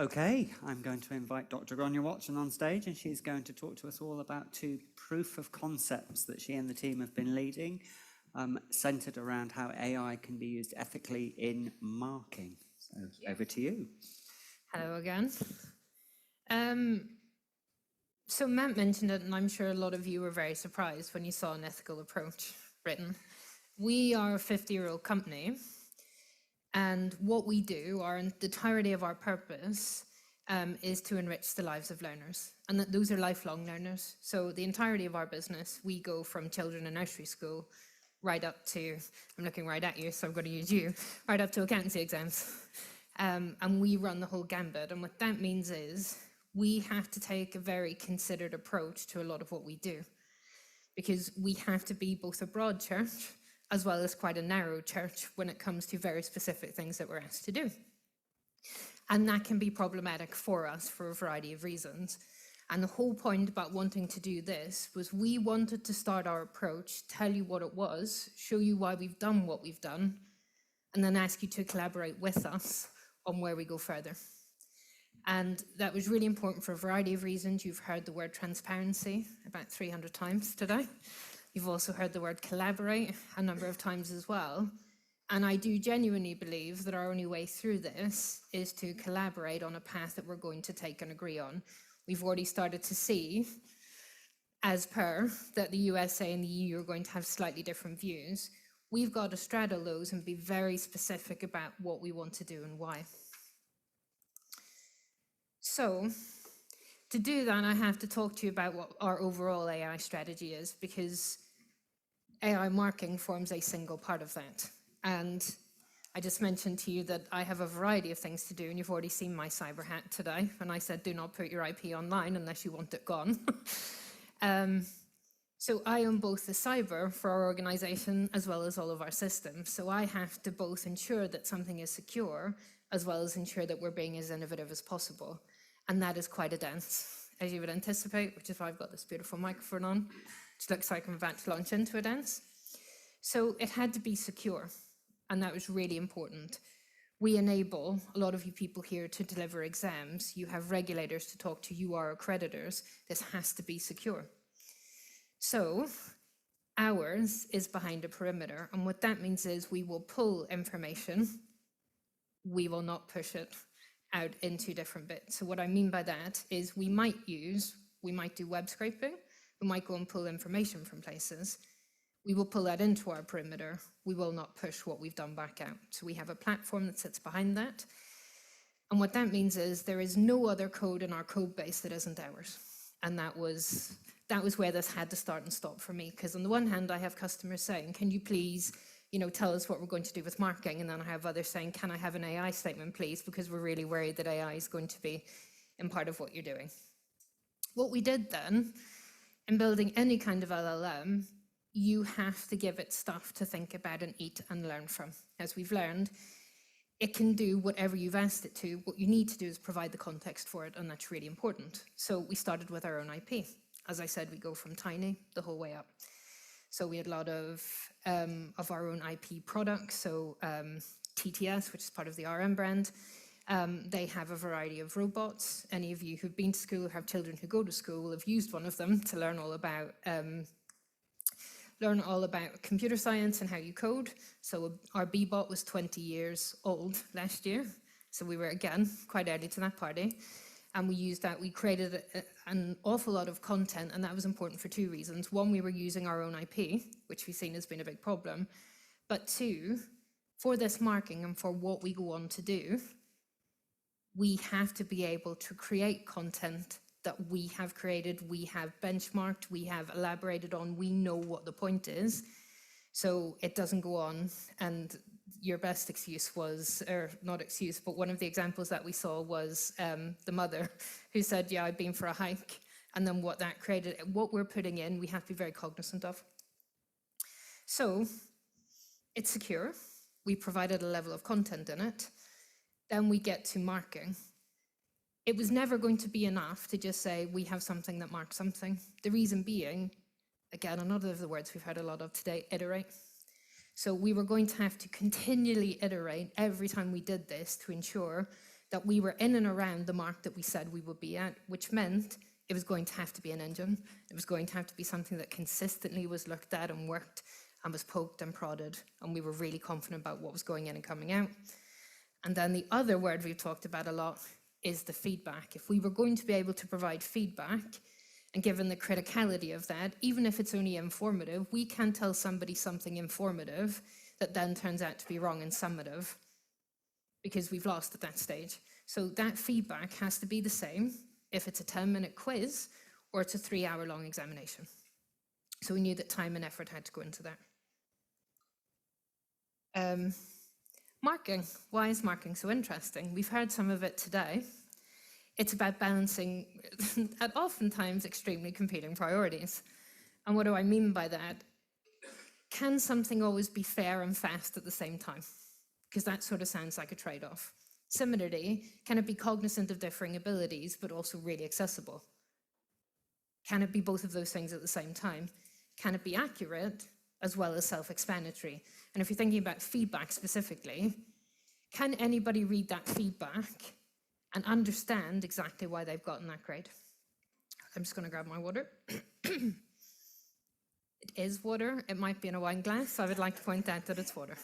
Okay, I'm going to invite Dr. Gráinne Watson on stage, and she's going to talk to us all about two proof of concepts that she and the team have been leading, centered around how AI can be used ethically in marking. So over to you. Hello again. So Matt mentioned it, and I'm sure a lot of you were very surprised when you saw an ethical approach written. We are a 50-year-old company, and what we do, the entirety of our purpose, is to enrich the lives of learners, and that those are lifelong learners. So the entirety of our business, we go from children in nursery school right up to, I'm looking right at you, so I'm going to use you, right up to accountancy exams. And we run the whole gambit. And what that means is we have to take a very considered approach to a lot of what we do, because we have to be both a broad church as well as quite a narrow church when it comes to very specific things that we're asked to do. And that can be problematic for us for a variety of reasons. And the whole point about wanting to do this was we wanted to start our approach, tell you what it was, show you why we've done what we've done, and then ask you to collaborate with us on where we go further. And that was really important for a variety of reasons. You've heard the word transparency about 300 times today. You've also heard the word collaborate a number of times as well. And I do genuinely believe that our only way through this is to collaborate on a path that we're going to take and agree on. We've already started to see, as per, that the USA and the EU are going to have slightly different views. We've got to straddle those and be very specific about what we want to do and why. So, to do that, I have to talk to you about what our overall AI strategy is, because AI marking forms a single part of that. And I just mentioned to you that I have a variety of things to do, and you've already seen my cyber hat today. And I said, do not put your IP online unless you want it gone. So I own both the cyber for our organization as well as all of our systems. So I have to both ensure that something is secure as well as ensure that we're being as innovative as possible. And that is quite a dance, as you would anticipate, which is why I've got this beautiful microphone on, which looks like I'm about to launch into a dance. So it had to be secure, and that was really important. We enable a lot of you people here to deliver exams. You have regulators to talk to, you are accreditors. This has to be secure. So ours is behind a perimeter, and what that means is we will pull information, we will not push it out into different bits. So what I mean by that is we might do web scraping, we might go and pull information from places. We will pull that into our perimeter. We will not push what we've done back out. So we have a platform that sits behind that. And what that means is there is no other code in our code base that isn't ours. And that was where this had to start and stop for me. Because on the one hand, I have customers saying, can you please tell us what we're going to do with marking? And then I have others saying, can I have an AI statement, please? Because we're really worried that AI is going to be in part of what you're doing. What we did then, in building any kind of LLM, you have to give it stuff to think about and eat and learn from. As we've learned, it can do whatever you've asked it to. What you need to do is provide the context for it, and that's really important. So we started with our own IP. As I said, we go from tiny the whole way up. So we had a lot of our own IP products. So TTS, which is part of the RM brand, they have a variety of robots. Any of you who've been to school or have children who go to school will have used one of them to learn all about computer science and how you code. So our Bebot was 20 years old last year. So we were, again, quite early to that party. And we used that. We created an awful lot of content, and that was important for two reasons. One, we were using our own IP, which we've seen has been a big problem. But two, for this marking and for what we go on to do, we have to be able to create content that we have created, we have benchmarked, we have elaborated on, we know what the point is. So it doesn't go on, and your best excuse was, or not excuse, but one of the examples that we saw was the mother who said, yeah, I've been for a hike, and then what that created, what we're putting in, we have to be very cognizant of. So it's secure, we provided a level of content in it, then we get to marking. It was never going to be enough to just say, we have something that marks something. The reason being, again, another of the words we've heard a lot of today, iterate. So we were going to have to continually iterate every time we did this to ensure that we were in and around the mark that we said we would be at, which meant it was going to have to be an engine. It was going to have to be something that consistently was looked at and worked and was poked and prodded, and we were really confident about what was going in and coming out. And then the other word we've talked about a lot is the feedback. If we were going to be able to provide feedback, and given the criticality of that, even if it's only informative, we can tell somebody something informative that then turns out to be wrong and summative, because we've lost at that stage. So that feedback has to be the same if it's a 10-minute quiz or it's a 3-hour-long examination. So we knew that time and effort had to go into that. Marking. Why is marking so interesting? We've heard some of it today. It's about balancing, at oftentimes, extremely competing priorities. And what do I mean by that? Can something always be fair and fast at the same time? Because that sort of sounds like a trade-off. Similarly, can it be cognizant of differing abilities, but also really accessible? Can it be both of those things at the same time? Can it be accurate as well as self-explanatory? And if you're thinking about feedback specifically, can anybody read that feedback and understand exactly why they've gotten that grade? I'm just going to grab my water. It is water. It might be in a wine glass, so I would like to point out that it's water.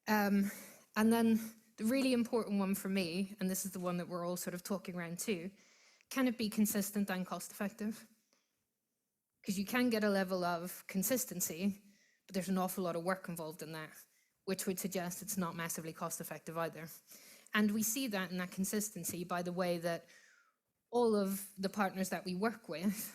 And then the really important one for me, and this is the one that we're all sort of talking around too, can it be consistent and cost effective? Because you can get a level of consistency, but there's an awful lot of work involved in that, which would suggest it's not massively cost effective either. And we see that in that consistency by the way that all of the partners that we work with,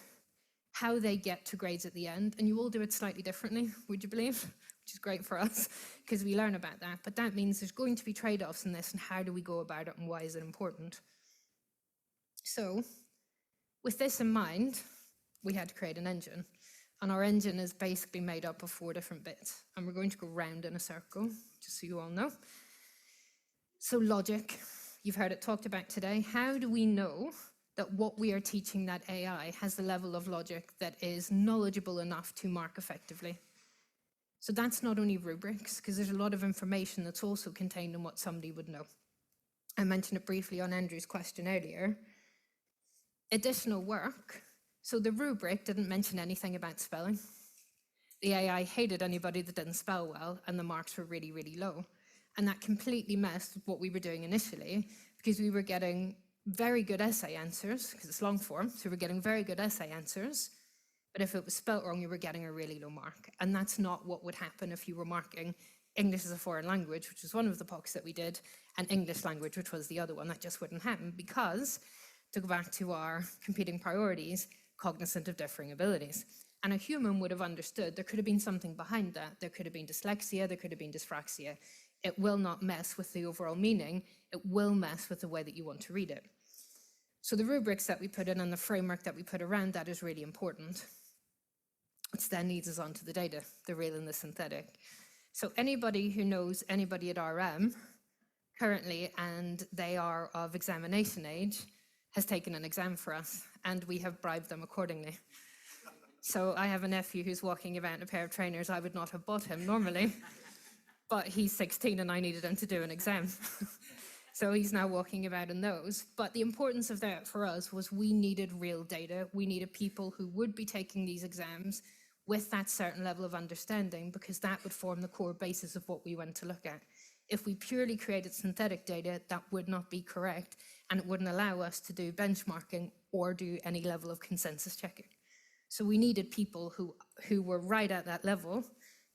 how they get to grades at the end, and you all do it slightly differently, would you believe? Which is great for us, because we learn about that. But that means there's going to be trade-offs in this, and how do we go about it, and why is it important? So, with this in mind, we had to create an engine. And our engine is basically made up of 4 different bits. And we're going to go round in a circle, just so you all know. So logic, you've heard it talked about today. How do we know that what we are teaching that AI has the level of logic that is knowledgeable enough to mark effectively? So that's not only rubrics, because there's a lot of information that's also contained in what somebody would know. I mentioned it briefly on Andrew's question earlier. Additional work. So the rubric didn't mention anything about spelling. The AI hated anybody that didn't spell well, and the marks were really, really low. And that completely messed with what we were doing initially, because we were getting very good essay answers, because it's long form, so we're getting very good essay answers, but if it was spelt wrong, you were getting a really low mark. And that's not what would happen if you were marking English as a foreign language, which was one of the POCs that we did, and English language, which was the other one. That just wouldn't happen because, to go back to our competing priorities, cognizant of differing abilities. And a human would have understood there could have been something behind that. There could have been dyslexia, there could have been dyspraxia. It will not mess with the overall meaning. It will mess with the way that you want to read it. So the rubrics that we put in and the framework that we put around that is really important. Which then leads us on to the data, the real and the synthetic. So anybody who knows anybody at RM currently, and they are of examination age, has taken an exam for us, and we have bribed them accordingly. So I have a nephew who's walking around in a pair of trainers. I would not have bought him normally, but he's 16 and I needed him to do an exam. So he's now walking about in those. But the importance of that for us was we needed real data. We needed people who would be taking these exams with that certain level of understanding, because that would form the core basis of what we went to look at. If we purely created synthetic data, that would not be correct, and it wouldn't allow us to do benchmarking or do any level of consensus checking. So we needed people who were right at that level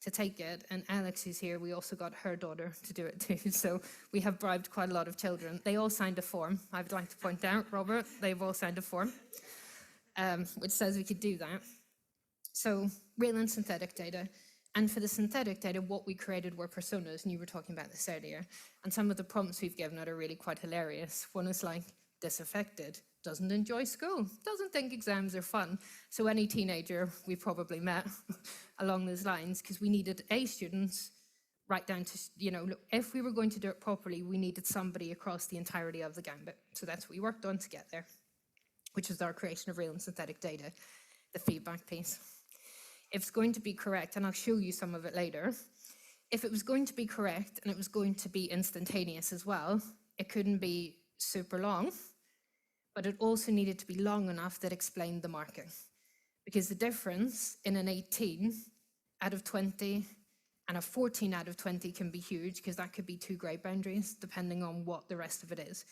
to take it, and Alex, who's here, we also got her daughter to do it too, so we have bribed quite a lot of children. They all signed a form, I would like to point out, Robert, they've all signed a form, which says we could do that. So real and synthetic data. And for the synthetic data, what we created were personas, and you were talking about this earlier. And some of the prompts we've given are really quite hilarious. One is like, disaffected, doesn't enjoy school, doesn't think exams are fun. So any teenager we probably met along those lines, because we needed A, students, right down to, look, if we were going to do it properly, we needed somebody across the entirety of the gambit. So that's what we worked on to get there, which is our creation of real and synthetic data, the feedback piece. If it's going to be correct, and I'll show you some of it later, if it was going to be correct and it was going to be instantaneous as well, it couldn't be super long, but it also needed to be long enough that explained the marking. Because the difference in an 18 out of 20 and a 14 out of 20 can be huge, because that could be two grey boundaries, depending on what the rest of it is.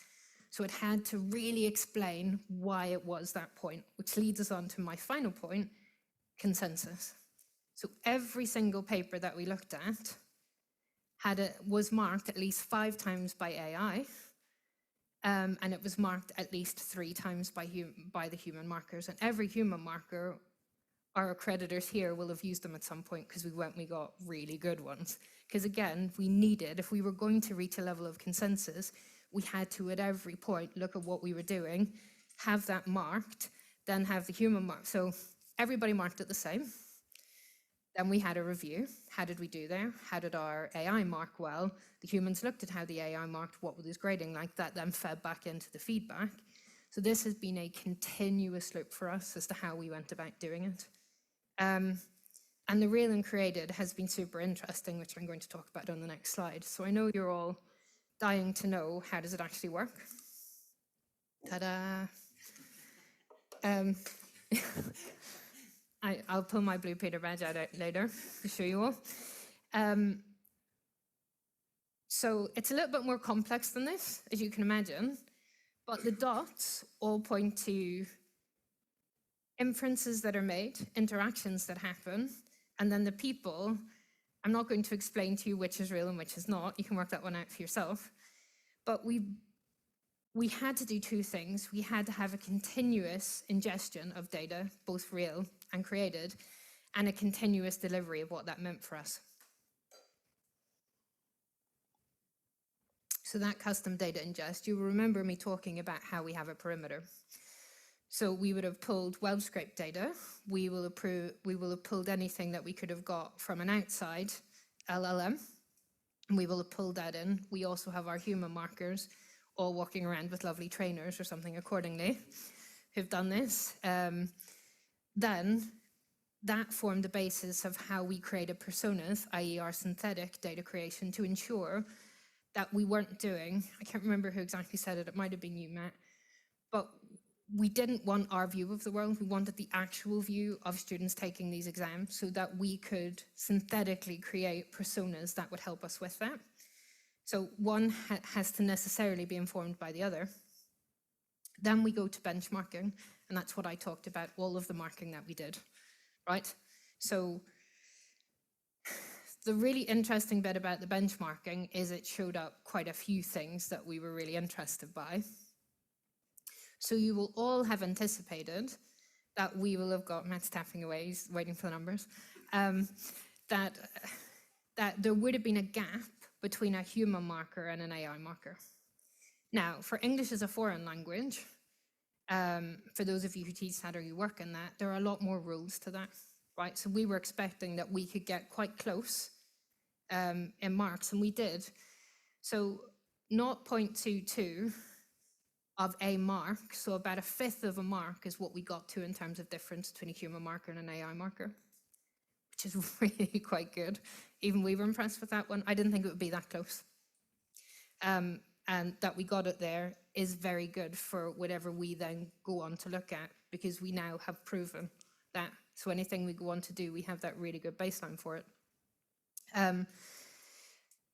So it had to really explain why it was that point, which leads us on to my final point, consensus. So every single paper that we looked at was marked at least 5 times by AI, and it was marked at least 3 times by the human markers. And every human marker, our accreditors here will have used them at some point, because we got really good ones. Because again, we needed, if we were going to reach a level of consensus, we had to at every point look at what we were doing, have that marked, then have the human mark. So everybody marked it the same. Then we had a review. How did we do there? How did our AI mark well? The humans looked at how the AI marked, what was his grading like, that then fed back into the feedback. So this has been a continuous loop for us as to how we went about doing it. And the real and created has been super interesting, which I'm going to talk about on the next slide. So I know you're all dying to know, how does it actually work? Ta-da! I'll pull my Blue Peter badge out later to show you all. So it's a little bit more complex than this, as you can imagine, but the dots all point to inferences that are made, interactions that happen, and then the people. I'm not going to explain to you which is real and which is not. You can work that one out for yourself. But we had to do 2 things. We had to have a continuous ingestion of data, both real and created, and a continuous delivery of what that meant for us. So that custom data ingest, you will remember me talking about how we have a perimeter. So we would have pulled web scrape data. We will have pulled anything that we could have got from an outside LLM. And we will have pulled that in. We also have our human markers, all walking around with lovely trainers or something accordingly, who've done this. Then that formed the basis of how we created personas, i.e. our synthetic data creation, to ensure that we weren't doing, I can't remember who exactly said it, it might have been you, Matt, but we didn't want our view of the world. We wanted the actual view of students taking these exams, so that we could synthetically create personas that would help us with that. So one has to necessarily be informed by the other. Then we go to benchmarking, and that's what I talked about, all of the marking that we did, right? So the really interesting bit about the benchmarking is it showed up quite a few things that we were really interested by. So you will all have anticipated that we will have got, Matt's tapping away, he's waiting for the numbers, that there would have been a gap between a human marker and an AI marker. Now, for English as a foreign language, for those of you who teach that or you work in that, there are a lot more rules to that, right? So we were expecting that we could get quite close in marks, and we did. So 0.22 of a mark, so about 1/5 of a mark is what we got to in terms of difference between a human marker and an AI marker, which is really quite good. Even we were impressed with that one. I didn't think it would be that close. And that we got it there is very good for whatever we then go on to look at, because we now have proven that. So anything we go on to do, we have that really good baseline for it.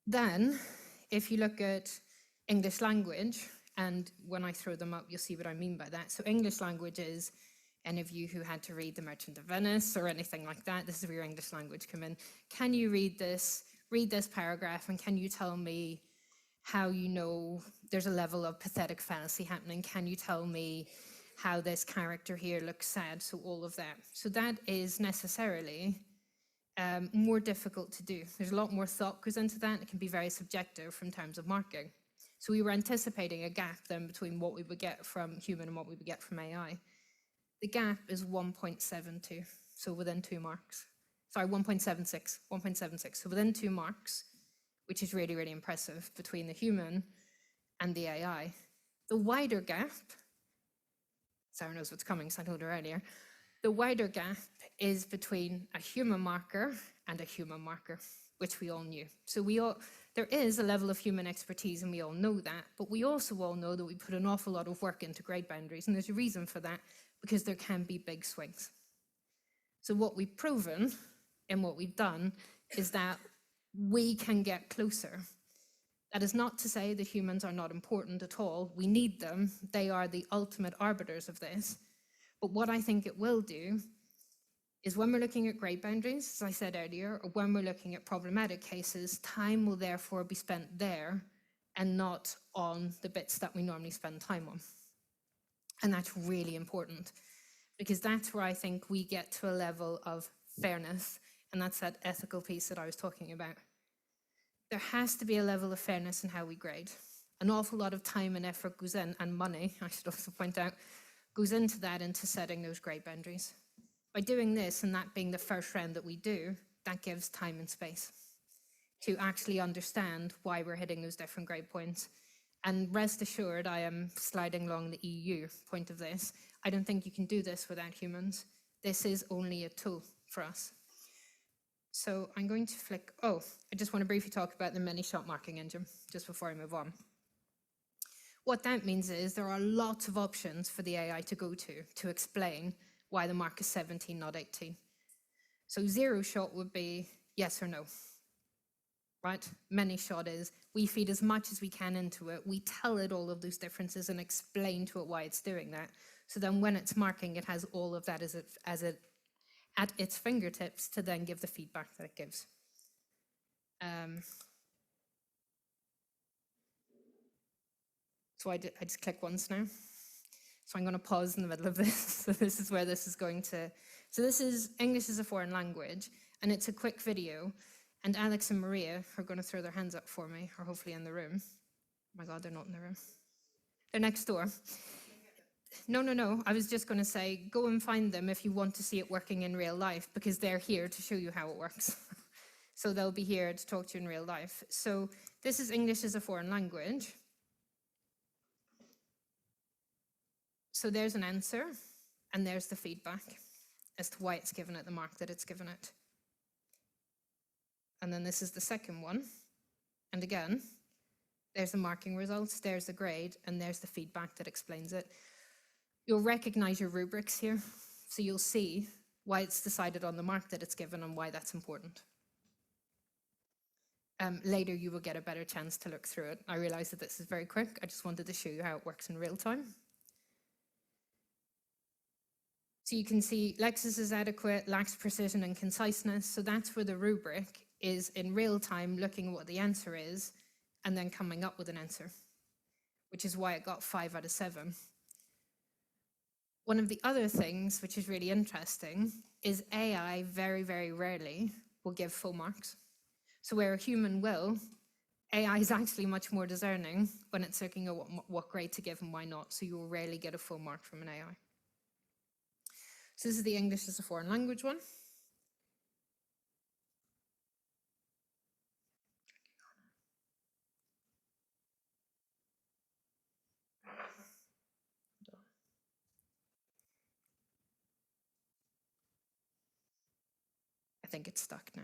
Then, if you look at English language, and when I throw them up, you'll see what I mean by that. So English language is, any of you who had to read The Merchant of Venice or anything like that, this is where your English language come in. Can you read this paragraph, and can you tell me how you know there's a level of pathetic fallacy happening? Can you tell me how this character here looks sad? So all of that. So that is necessarily more difficult to do. There's a lot more thought goes into that. It can be very subjective from terms of marking. So we were anticipating a gap then between what we would get from human and what we would get from AI. The gap is 1.72, so within 2 marks. Sorry, 1.76, so within 2 marks, which is really, really impressive between the human and the AI. The wider gap, Sarah knows what's coming, so I told her earlier. The wider gap is between a human marker and a human marker, which we all knew. So there is a level of human expertise, and we all know that, but we also all know that we put an awful lot of work into grade boundaries, and there's a reason for that, because there can be big swings. So what we've proven and what we've done is that we can get closer. That is not to say that humans are not important at all. We need them. They are the ultimate arbiters of this. But what I think it will do is when we're looking at grade boundaries, as I said earlier, or when we're looking at problematic cases, time will therefore be spent there and not on the bits that we normally spend time on. And that's really important, because that's where I think we get to a level of fairness, and that's that ethical piece that I was talking about. There has to be a level of fairness in how we grade. An awful lot of time and effort goes in, and money, I should also point out, goes into that, into setting those grade boundaries. By doing this, and that being the first round that we do, that gives time and space to actually understand why we're hitting those different grade points. And rest assured, I am sliding along the EU point of this. I don't think you can do this without humans. This is only a tool for us. So I'm going to flick, I just want to briefly talk about the many-shot marking engine, just before I move on. What that means is there are lots of options for the AI to go to explain why the mark is 17, not 18. So 0 shot would be yes or no, right? Many shot is we feed as much as we can into it, we tell it all of those differences and explain to it why it's doing that. So then when it's marking, it has all of that at its fingertips to then give the feedback that it gives. So I just click once now. So I'm going to pause in the middle of this. So this is where this is going to. So this is English as a foreign language, and it's a quick video. And Alex and Maria are going to throw their hands up for me, or hopefully in the room. Oh my God, they're not in the room. They're next door. No. I was just going to say, go and find them if you want to see it working in real life, because they're here to show you how it works. So they'll be here to talk to you in real life. So this is English as a foreign language. So there's an answer, and there's the feedback as to why it's given it the mark that it's given it. And then this is the second one. And again, there's the marking results, there's the grade, and there's the feedback that explains it. You'll recognize your rubrics here, so you'll see why it's decided on the mark that it's given and why that's important. Later, you will get a better chance to look through it. I realize that this is very quick. I just wanted to show you how it works in real time. So you can see Lexis is adequate, lacks precision and conciseness. So that's where the rubric is in real time looking at what the answer is and then coming up with an answer, which is why it got 5 out of 7. One of the other things which is really interesting is AI very, very rarely will give full marks. So where a human will, AI is actually much more discerning when it's looking at what grade to give and why not. So you will rarely get a full mark from an AI. So this is the English as a foreign language one. I think it's stuck now.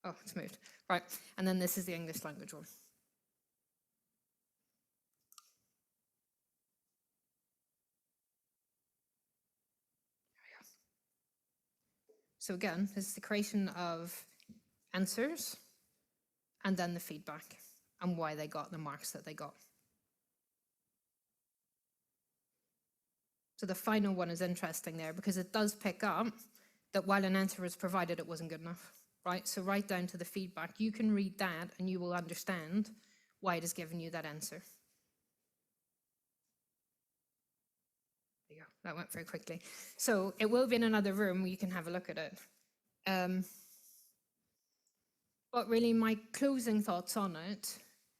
Oh, it's moved. Right, and then this is the English language one. So again, this is the creation of answers and then the feedback and why they got the marks that they got. So the final one is interesting there because it does pick up that while an answer was provided, it wasn't good enough, right? So right down to the feedback, you can read that and you will understand why it has given you that answer. There you go, that went very quickly. So it will be in another room where you can have a look at it. But really my closing thoughts on it,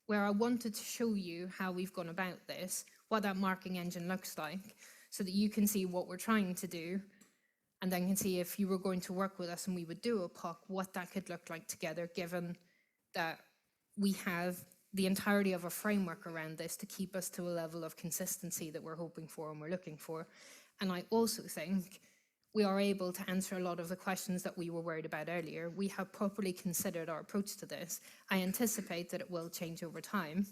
where I wanted to show you how we've gone about this, what that marking engine looks like, so that you can see what we're trying to do, and then can see if you were going to work with us and we would do a POC, what that could look like together, given that we have the entirety of a framework around this to keep us to a level of consistency that we're hoping for and we're looking for. And I also think we are able to answer a lot of the questions that we were worried about earlier. We have properly considered our approach to this. I anticipate that it will change over time.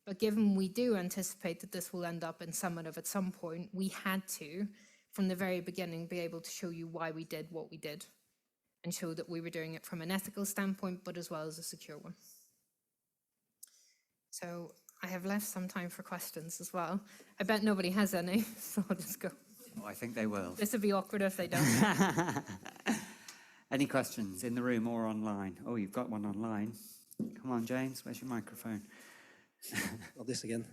But given we do anticipate that this will end up in summative at some point, we had to, from the very beginning, be able to show you why we did what we did and show that we were doing it from an ethical standpoint, but as well as a secure one. So I have left some time for questions as well. I bet nobody has any, so I'll just go. Oh, I think they will. This would be awkward if they don't. Any questions in the room or online? Oh, you've got one online. Come on, James, where's your microphone? Well, this again.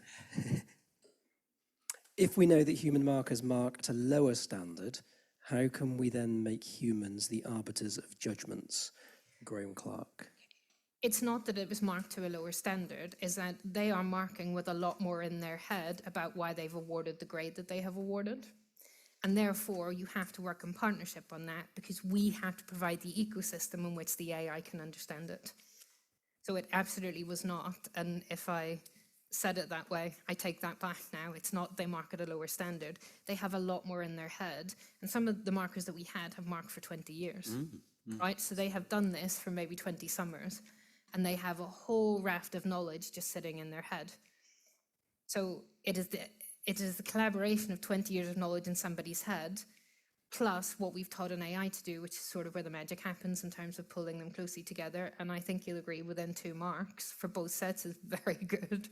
If we know that human markers mark at a lower standard, how can we then make humans the arbiters of judgments? Graham Clark. It's not that it was marked to a lower standard, is that they are marking with a lot more in their head about why they've awarded the grade that they have awarded. And therefore, you have to work in partnership on that because we have to provide the ecosystem in which the AI can understand it. So it absolutely was not, and if I said it that way, I take that back now. It's not they mark at a lower standard. They have a lot more in their head. And some of the markers that we had have marked for 20 years, right? So they have done this for maybe 20 summers, and they have a whole raft of knowledge just sitting in their head. So it is the collaboration of 20 years of knowledge in somebody's head, plus what we've taught an AI to do, which is sort of where the magic happens in terms of pulling them closely together. And I think you'll agree within 2 marks for both sets is very good.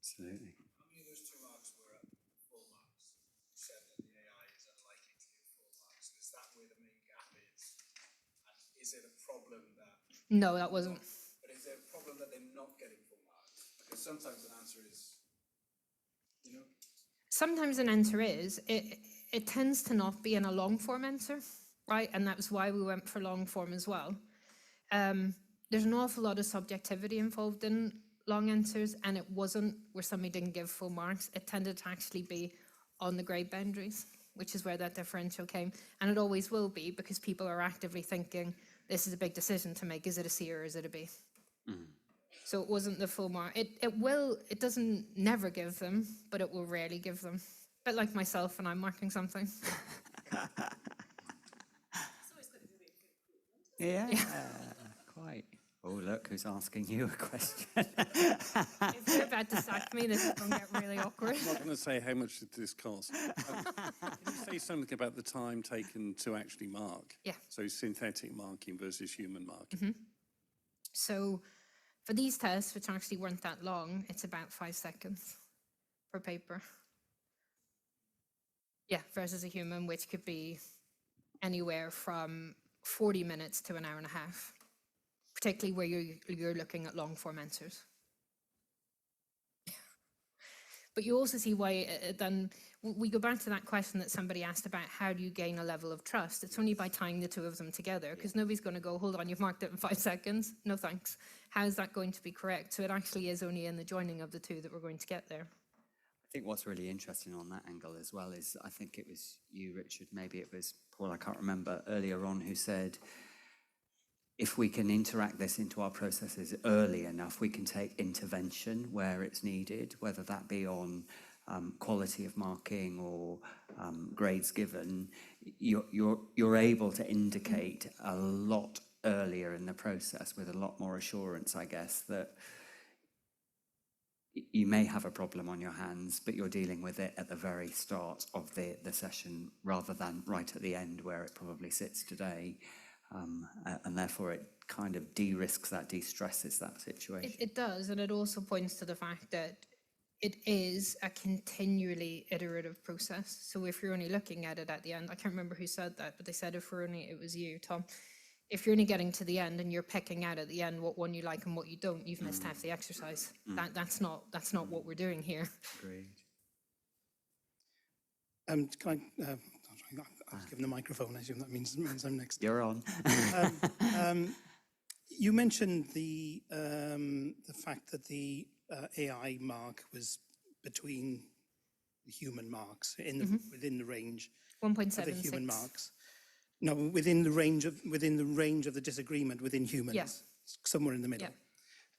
Absolutely. How many of those 2 marks were at full marks? You said that the AI is unlikely to give full marks. Is that where the main gap is? And is it a problem that... No, that wasn't. But is there a problem that they're not getting full marks? Because sometimes an answer is, you know... Sometimes an answer is, it tends to not be in a long form answer, right? And that was why we went for long form as well. There's an awful lot of subjectivity involved in long answers, and it wasn't where somebody didn't give full marks. It tended to actually be on the grade boundaries, which is where that differential came. And it always will be because people are actively thinking, this is a big decision to make. Is it a C or is it a B? So it wasn't the full mark. It doesn't never give them, but it will rarely give them. A bit like myself when I'm marking something. Yeah, quite. Oh, look, who's asking you a question. If you're about to sack me, this is going to get really awkward. I'm not going to say how much did this cost. Can you say something about the time taken to actually mark? Yeah. So synthetic marking versus human marking. So for these tests, which actually weren't that long, it's about 5 seconds per paper. Yeah, versus a human, which could be anywhere from 40 minutes to an hour and a half, particularly where you're looking at long form answers. But you also see why then we go back to that question that somebody asked about how do you gain a level of trust? It's only by tying the 2 of them together, because nobody's going to go, hold on, you've marked it in 5 seconds. No thanks. How is that going to be correct? So it actually is only in the joining of the 2 that we're going to get there. I think what's really interesting on that angle as well is, I think it was you, Richard, maybe it was Paul, I can't remember, earlier on, who said, if we can interact this into our processes early enough, we can take intervention where it's needed, whether that be on quality of marking or grades given. You're able to indicate a lot earlier in the process with a lot more assurance, I guess, that you may have a problem on your hands, but you're dealing with it at the very start of the session rather than right at the end where it probably sits today. And therefore it kind of de-risks that, de-stresses that situation. It does, and it also points to the fact that it is a continually iterative process. So if you're only looking at it at the end, I can't remember who said that, but they said it was you, Tom. If you're only getting to the end and you're picking out at the end what one you like and what you don't, you've missed half the exercise. That's not what we're doing here. Agreed. Can I was given the microphone, I assume that means I'm next. You're on. You mentioned the fact that the AI mark was between the human marks within the range of the 1.76. human marks. No, within the range of the disagreement within humans, Yes. somewhere in the middle. Yeah.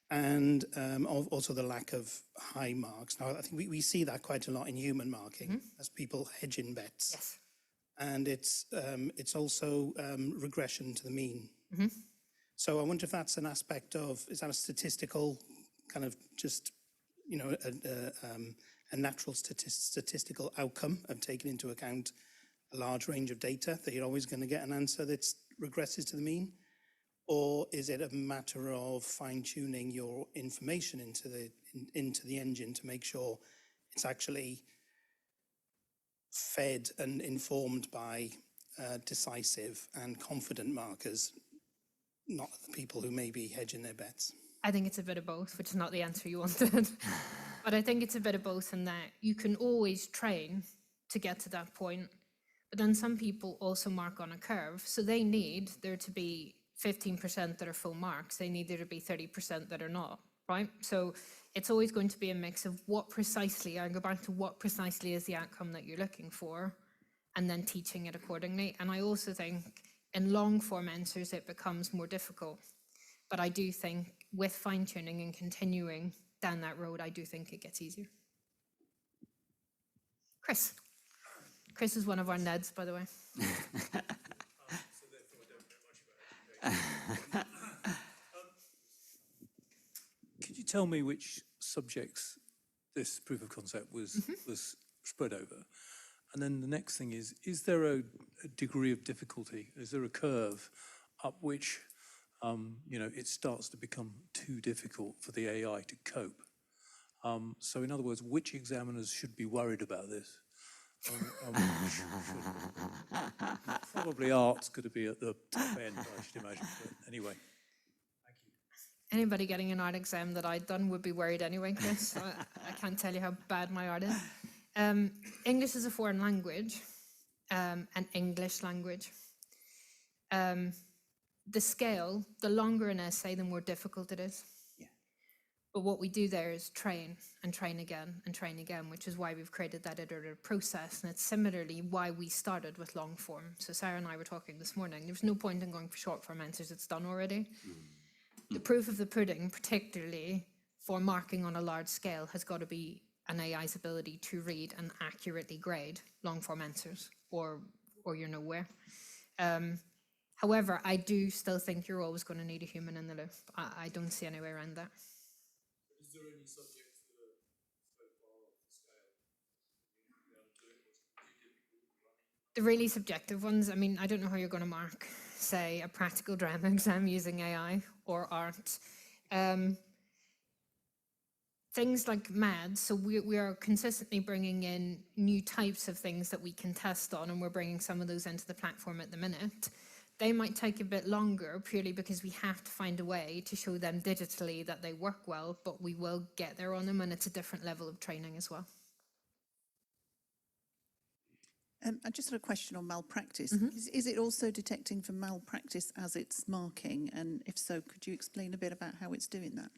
And also the lack of high marks. Now, I think we see that quite a lot in human marking as people hedge in bets. Yes. and it's also regression to the mean. So I wonder if that's an aspect of, is that a statistical kind of just, you know, a natural statistical outcome of taking into account a large range of data, that you're always going to get an answer that regresses to the mean? Or is it a matter of fine-tuning your information into the engine to make sure it's actually fed and informed by decisive and confident markers, not the people who may be hedging their bets? I think it's a bit of both, which is not the answer you wanted. But I think it's a bit of both in that you can always train to get to that point. But then some people also mark on a curve. So they need there to be 15% that are full marks. They need there to be 30% that are not, right? So it's always going to be a mix of what precisely, I go back to what precisely is the outcome that you're looking for, and then teaching it accordingly. And I also think in long form answers, it becomes more difficult. But I do think with fine tuning and continuing down that road, I do think it gets easier. Chris. Chris is one of our Neds, by the way. Could you tell me which subjects this proof of concept was spread over? And then the next thing is there a degree of difficulty? Is there a curve up which, it starts to become too difficult for the AI to cope? So in other words, which examiners should be worried about this? Probably art's going to be at the top end, I should imagine. But anyway, thank you. Anybody getting an art exam that I'd done would be worried anyway, Chris. I can't tell you how bad my art is. English is a foreign language, an English language. The scale, the longer an essay, the more difficult it is. But what we do there is train and train again and train again, which is why we've created that iterative process. And it's similarly why we started with long form. So Sarah and I were talking this morning. There's no point in going for short form answers. It's done already. The proof of the pudding, particularly for marking on a large scale, has got to be an AI's ability to read and accurately grade long form answers, or you're nowhere. However, I do still think you're always going to need a human in the loop. I don't see any way around that. Is there any subjects that are so far off the scale you won't be able to do it? What's too difficult running? The really subjective ones, I mean, I don't know how you're going to mark, say, a practical drama exam using AI or art. Things like MAD, so we are consistently bringing in new types of things that we can test on, and we're bringing some of those into the platform at the minute. They might take a bit longer purely because we have to find a way to show them digitally that they work well, but we will get there on them, and it's a different level of training as well. I just had a question on malpractice. Is it also detecting for malpractice as it's marking? And if so, could you explain a bit about how it's doing that?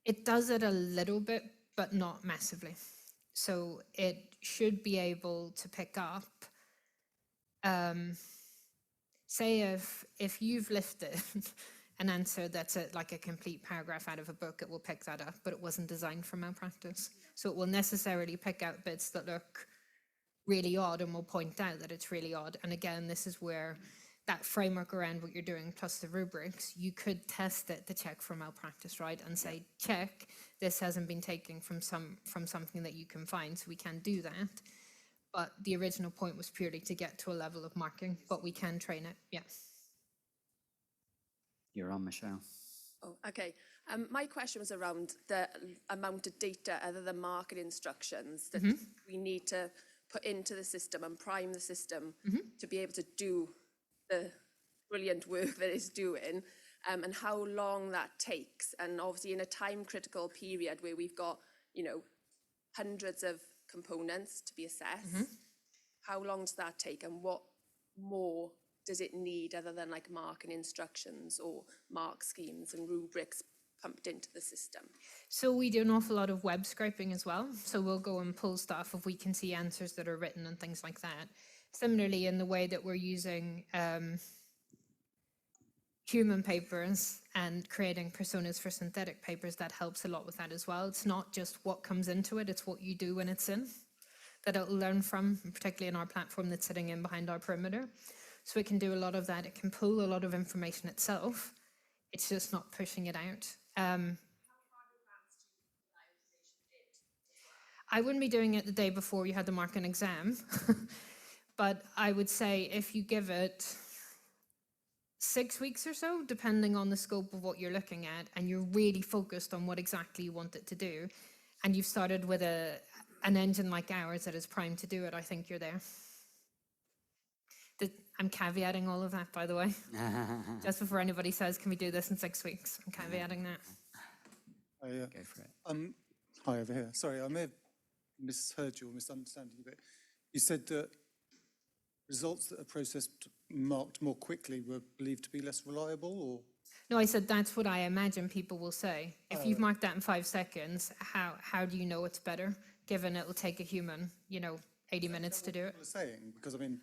It does it a little bit, but not massively. So it should be able to pick up, say if you've lifted an answer that's like a complete paragraph out of a book, it will pick that up, but it wasn't designed for malpractice. So it will necessarily pick out bits that look really odd and will point out that it's really odd. And again, this is where that framework around what you're doing plus the rubrics, you could test it to check for malpractice, right? And say, check, this hasn't been taken from something that you can find, so we can do that. But the original point was purely to get to a level of marking, but we can train it, yeah. You're on, Michelle. Oh, okay. My question was around the amount of data other than marking instructions that we need to put into the system and prime the system to be able to do the brilliant work that it's doing, and how long that takes. And obviously in a time critical period where we've got, hundreds of components to be assessed, how long does that take, and what more does it need other than like marking instructions or mark schemes and rubrics pumped into the system? So we do an awful lot of web scraping as well. So we'll go and pull stuff if we can see answers that are written and things like that. Similarly, in the way that we're using human papers and creating personas for synthetic papers, that helps a lot with that as well. It's not just what comes into it, it's what you do when it's in. that it'll learn from, particularly in our platform that's sitting in behind our perimeter. So it can do a lot of that. It can pull a lot of information itself. It's just not pushing it out. I wouldn't be doing it the day before you had to mark an exam, but I would say if you give it 6 weeks or so, depending on the scope of what you're looking at, and you're really focused on what exactly you want it to do, and you've started with an engine like ours that is primed to do it, I think you're there. I'm caveating all of that, by the way. Just before anybody says, can we do this in 6 weeks? I'm caveating that. Go for it. Hi, over here. Sorry, I may have misheard you or misunderstanding you, but you said that results that are processed marked more quickly were believed to be less reliable, or? No, I said that's what I imagine people will say. If you've marked that in 5 seconds, how do you know it's better, given it'll take a human, 80 minutes to do it? People are saying, because I mean,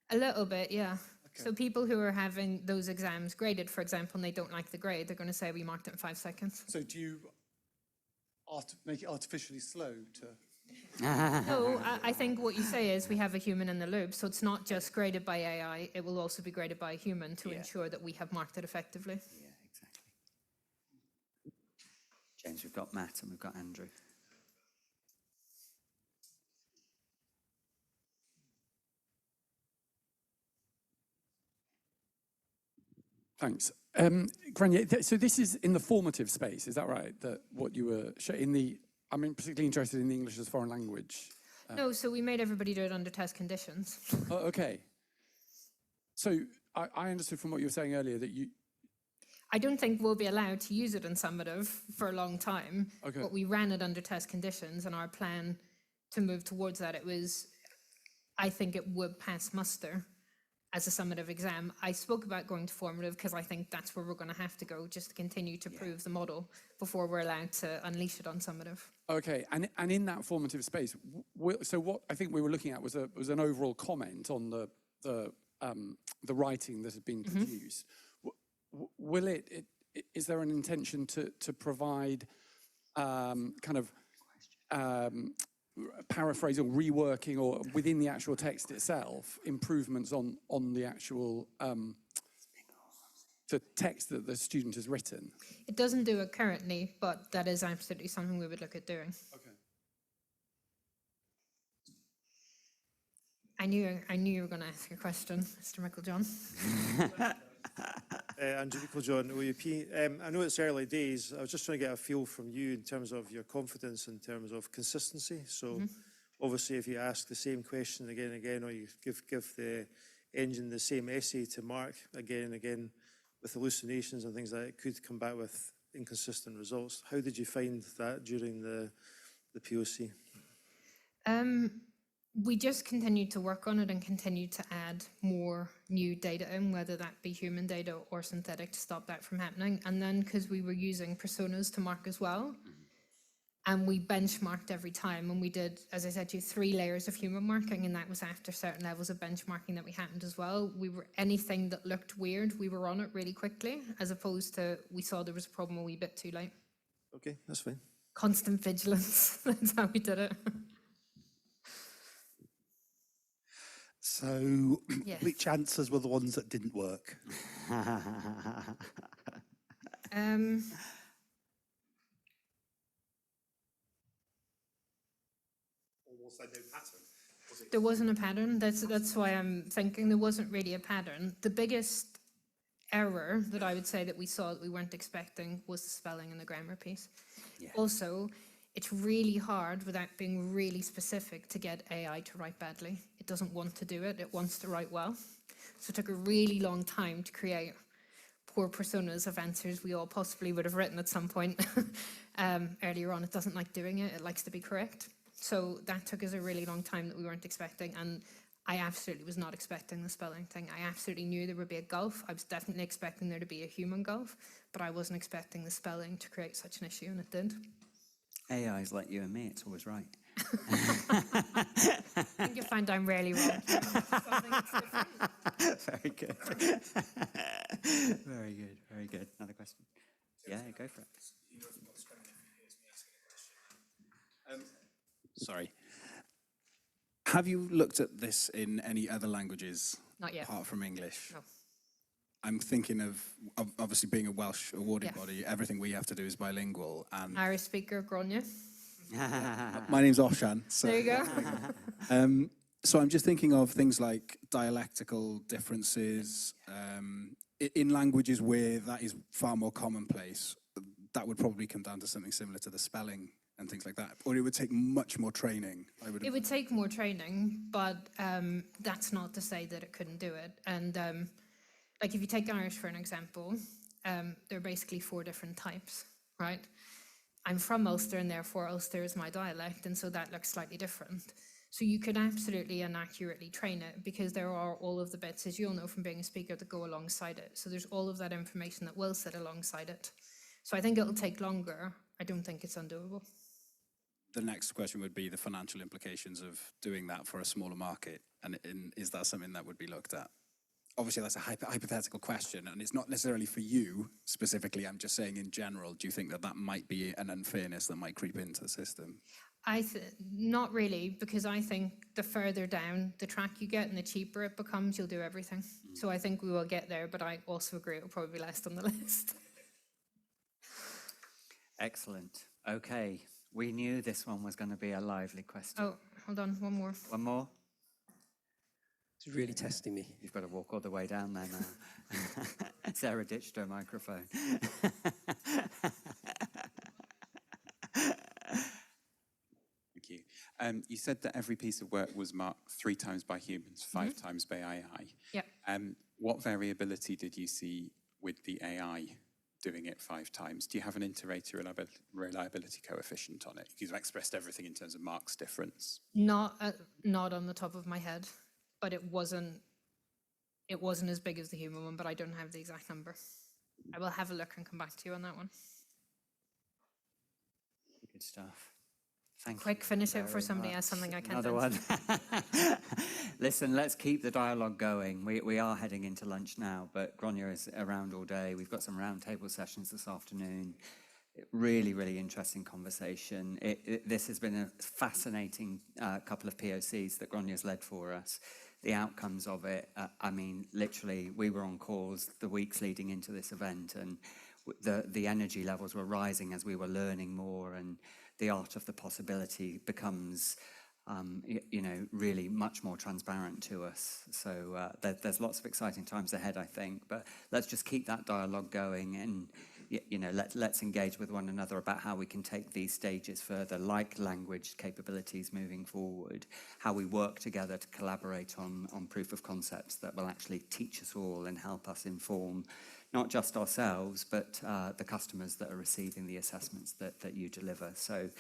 A little bit, yeah. Okay. So people who are having those exams graded, for example, and they don't like the grade, they're going to say we marked it in 5 seconds. so do you make it artificially slow to? No, I think what you say is we have a human in the loop, so it's not just graded by AI, it will also be graded by a human to ensure that we have marked it effectively. Yeah, exactly. James, we've got Matt and we've got Andrew. Thanks. Gráinne, so this is in the formative space, is that right? That what you were I'm particularly interested in the English as foreign language. No, so we made everybody do it under test conditions. Oh, okay. So I understood from what you were saying earlier that I don't think we'll be allowed to use it in summative for a long time, Okay. but we ran it under test conditions, and our plan to move towards that, I think it would pass muster as a summative exam. I spoke about going to formative because I think that's where we're going to have to go just to continue to prove the model before we're allowed to unleash it on summative. Okay, and in that formative space, so what I think we were looking at was an overall comment on the writing that had been produced. Will is there an intention to provide paraphrase or reworking, or within the actual text itself, improvements on the actual the text that the student has written? It doesn't do it currently, but that is absolutely something we would look at doing. Okay. I knew you were going to ask a question, Mr. Micklejohn. Andrew Micklejohn, OUP. I know it's early days. I was just trying to get a feel from you in terms of your confidence, in terms of consistency. So obviously if you ask the same question again and again, or you give the engine the same essay to mark again and again with hallucinations and things like that, it could come back with inconsistent results. How did you find that during the POC? We just continued to work on it and continued to add more new data in, whether that be human data or synthetic, to stop that from happening. And then because we were using personas to mark as well, and we benchmarked every time, and we did, as I said to you, 3 layers of human marking, and that was after certain levels of benchmarking that we happened as well. Anything that looked weird, we were on it really quickly, as opposed to we saw there was a problem a wee bit too late. Okay, that's fine. Constant vigilance, that's how we did it. So, Yes. which answers were the ones that didn't work? Or was there no pattern? There wasn't a pattern. That's why I'm thinking there wasn't really a pattern. The biggest error that I would say that we saw that we weren't expecting was the spelling and the grammar piece. Yeah. Also, it's really hard, without being really specific, to get AI to write badly. It doesn't want to do it. It wants to write well. So it took a really long time to create poor personas of answers we all possibly would have written at some point earlier on. It doesn't like doing it. It likes to be correct. So that took us a really long time that we weren't expecting. And I absolutely was not expecting the spelling thing. I absolutely knew there would be a gulf. I was definitely expecting there to be a human gulf, but I wasn't expecting the spelling to create such an issue, and it did. AI is like you and me, it's always right. I think you'll find I'm rarely wrong. Very good. Very good, very good. Another question? Yeah, go for it. Sorry. Have you looked at this in any other languages Not yet. apart from English? No. I'm thinking of obviously being a Welsh awarding Yeah. body, everything we have to do is bilingual. And Irish speaker, Gráinne. my name's Oshan. So, There you go. so I'm just thinking of things like dialectical differences in languages where that is far more commonplace. That would probably come down to something similar to the spelling and things like that, or it would take much more training. It would take more training, but that's not to say that it couldn't do it. And like if you take Irish for an example, there are basically 4 different types, right? I'm from Ulster, and therefore Ulster is my dialect, and so that looks slightly different. So you could absolutely and accurately train it, because there are all of the bits, as you'll know from being a speaker, that go alongside it. So there's all of that information that will sit alongside it. So I think it'll take longer. I don't think it's undoable. The next question would be the financial implications of doing that for a smaller market, and is that something that would be looked at? Obviously, that's a hypothetical question, and it's not necessarily for you specifically. I'm just saying in general, do you think that that might be an unfairness that might creep into the system? Not really, because I think the further down the track you get and the cheaper it becomes, you'll do everything. So I think we will get there, but I also agree it will probably be last on the list. Excellent. Okay, we knew this one was going to be a lively question. Oh, hold on, one more. One more? It's really testing me. You've got to walk all the way down there now. Sarah ditched her microphone. Thank you. You said that every piece of work was marked 3 times by humans, 5 times by AI. Yep. What variability did you see with the AI doing it 5 times? Do you have an inter-rater reliability coefficient on it? You've expressed everything in terms of marks difference. Not on the top of my head, but it wasn't as big as the human one, but I don't have the exact number. I will have a look and come back to you on that one. Good stuff. Thank you. Quick, finish it for very somebody much. else, something I can't Another one. Listen, let's keep the dialogue going. We are heading into lunch now, but Gráinne is around all day. We've got some roundtable sessions this afternoon. Really, really interesting conversation. This has been a fascinating couple of POCs that Gráinne has led for us. The outcomes of it, I mean, literally, we were on calls the weeks leading into this event, and the energy levels were rising as we were learning more, and the art of the possibility becomes, really much more transparent to us. So there's lots of exciting times ahead, I think, but let's just keep that dialogue going, and let's engage with one another about how we can take these stages further, like language capabilities moving forward, how we work together to collaborate on proof of concepts that will actually teach us all and help us inform not just ourselves, but the customers that are receiving the assessments that you deliver. So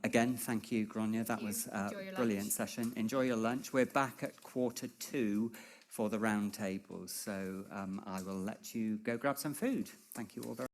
again, thank you, Gráinne. That was a brilliant session. Enjoy your lunch. We're back at 2:45 for the round tables. So I will let you go grab some food. Thank you all very much.